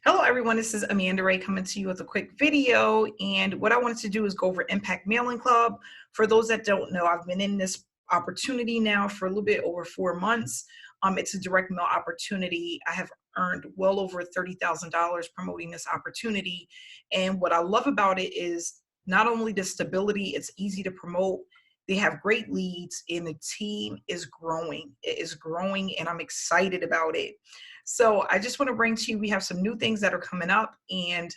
Hello everyone, this is Amanda Ray coming to you with a quick video, and what I wanted to do is go over Impact Mailing Club. For those that don't know, I've been in this opportunity now for a little bit over 4 months. It's a direct mail opportunity. I have earned well over $30,000 promoting this opportunity, and what I love about it is not only the stability, it's easy to promote. They have great leads and the team is growing. It is growing and I'm excited about it. So I just want to bring to you, we have some new things that are coming up, and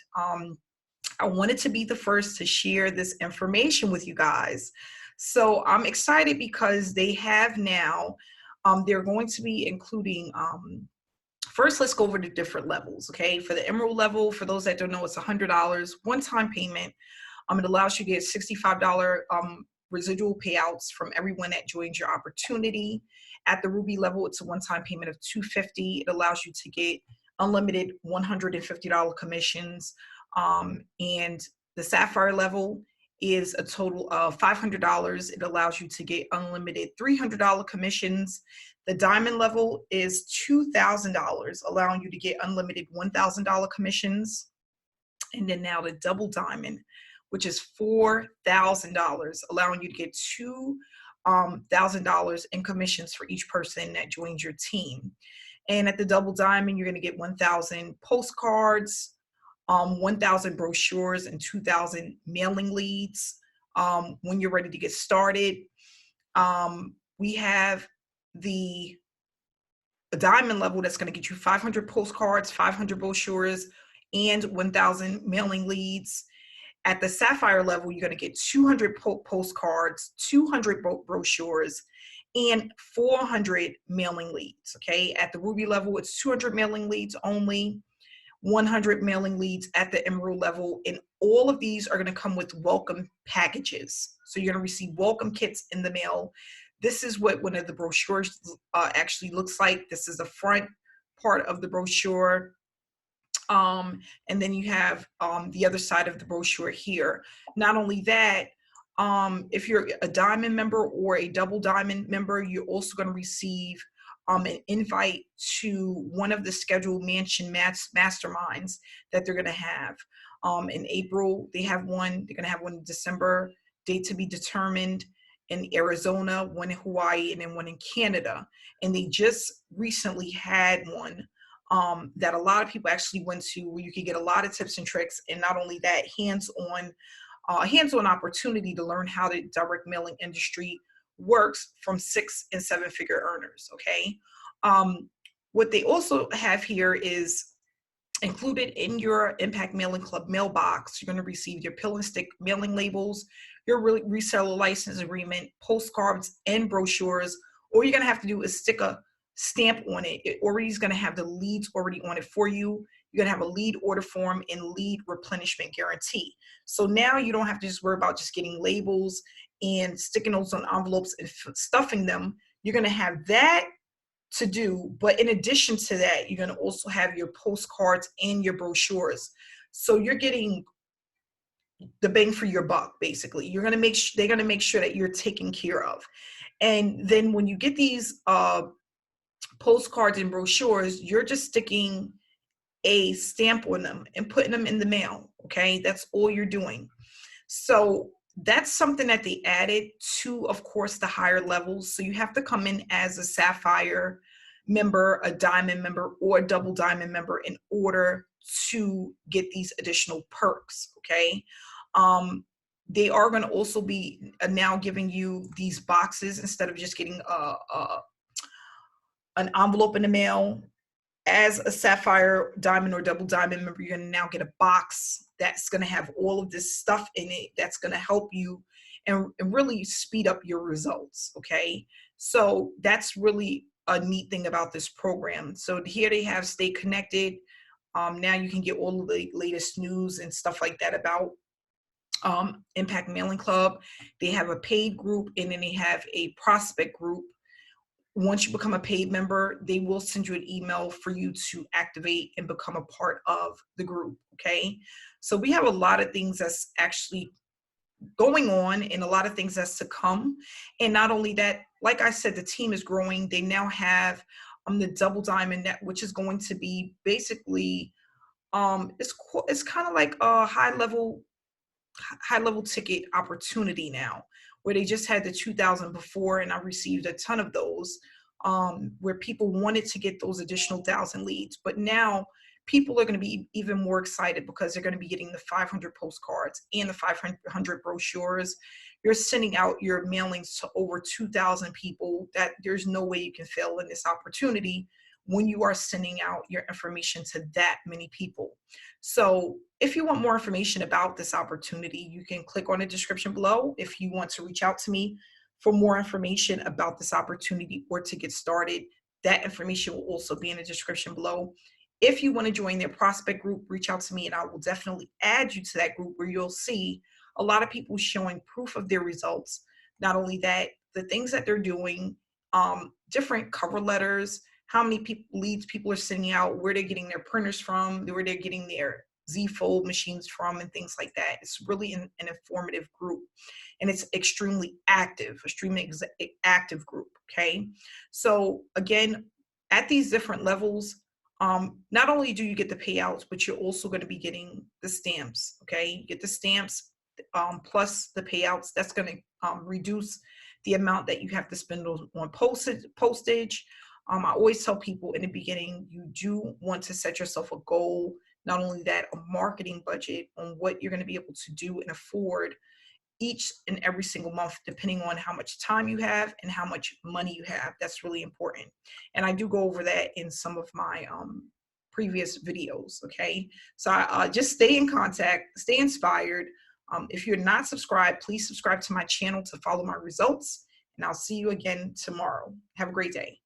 I wanted to be the first to share this information with you guys. So I'm excited because they have now, they're going to be including, first let's go over the different levels, okay? For the Emerald level, for those that don't know, it's $100, one-time payment. It allows you to get $65 residual payouts from everyone that joins your opportunity. At the Ruby level, it's a one-time payment of $250. It allows you to get unlimited $150 commissions. And the Sapphire level is a total of $500. It allows you to get unlimited $300 commissions. The Diamond level is $2,000, allowing you to get unlimited $1,000 commissions. And then now the Double Diamond, which is $4,000, allowing you to get $2,000 in commissions for each person that joins your team. And at the Double Diamond, you're going to get 1,000 postcards, 1,000 brochures, and 2,000 mailing leads when you're ready to get started. We have the Diamond level that's going to get you 500 postcards, 500 brochures, and 1,000 mailing leads. At the Sapphire level, you're going to get 200 postcards, 200 brochures, and 400 mailing leads, okay? At the Ruby level, it's 200 mailing leads only, 100 mailing leads at the Emerald level, and all of these are going to come with welcome packages. So you're going to receive welcome kits in the mail. This is what one of the brochures actually looks like. This is the front part of the brochure. And then you have the other side of the brochure here. Not only that, if you're a Diamond member or a Double Diamond member, you're also going to receive an invite to one of the scheduled mansion masterminds that they're going to have. In April, they have one. They're going to have one in December, date to be determined, in Arizona, one in Hawaii, and then one in Canada. And they just recently had one that a lot of people actually went to, where you could get a lot of tips and tricks, and not only that, hands-on opportunity to learn how the direct mailing industry works from 6- and 7-figure earners. Okay, what they also have here is included in your Impact Mailing Club mailbox. You're going to receive your pill and stick mailing labels, your reseller license agreement, postcards, and brochures. All you're going to have to do is stick a stamp on it. It already is going to have the leads already on it for you. You're going to have a lead order form and lead replenishment guarantee. So now you don't have to just worry about just getting labels and sticking those on envelopes and stuffing them. You're going to have that to do, but in addition to that, you're going to also have your postcards and your brochures. So you're getting the bang for your buck, basically. You're going to they're going to make sure that you're taken care of. And then when you get these postcards and brochures, you're just sticking a stamp on them and putting them in the mail. Okay, that's all you're doing. So that's something that they added to, of course, the higher levels. So you have to come in as a Sapphire member, a Diamond member, or a Double Diamond member in order to get these additional perks. Okay, they are going to also be now giving you these boxes instead of just getting an envelope in the mail. As a Sapphire, Diamond, or Double Diamond member, you're going to now get a box that's going to have all of this stuff in it that's going to help you and really speed up your results. Okay, so that's really a neat thing about this program. So here they have Stay Connected. Now you can get all of the latest news and stuff like that about Impact Mailing Club. They have a paid group, and then they have a prospect group. Once you become a paid member, they will send you an email for you to activate and become a part of the group. Okay, so we have a lot of things that's actually going on and a lot of things that's to come. And not only that, like I said, the team is growing. They now have the Double Diamond net, which is going to be basically It's kind of like a high level ticket opportunity now, where they just had the 2000 before, and I received a ton of those, where people wanted to get those additional 1000 leads. But now people are going to be even more excited because they're going to be getting the 500 postcards and the 500 brochures. You're sending out your mailings to over 2000 people. That there's no way you can fail in this opportunity when you are sending out your information to that many people. So if you want more information about this opportunity, you can click on the description below. If you want to reach out to me for more information about this opportunity or to get started, that information will also be in the description below. If you want to join their prospect group, reach out to me and I will definitely add you to that group, where you'll see a lot of people showing proof of their results. Not only that, the things that they're doing, different cover letters, how many leads people are sending out, where they're getting their printers from, where they're getting their Z-fold machines from, and things like that. It's really an informative group, and it's extremely active group. Okay, so again, at these different levels, not only do you get the payouts, but you're also going to be getting the stamps. Okay, you get the stamps, plus the payouts. That's going to reduce the amount that you have to spend on postage. I always tell people in the beginning, you do want to set yourself a goal, not only that, a marketing budget on what you're going to be able to do and afford each and every single month, depending on how much time you have and how much money you have. That's really important. And I do go over that in some of my previous videos. Okay, so just stay in contact, stay inspired. If you're not subscribed, please subscribe to my channel to follow my results. And I'll see you again tomorrow. Have a great day.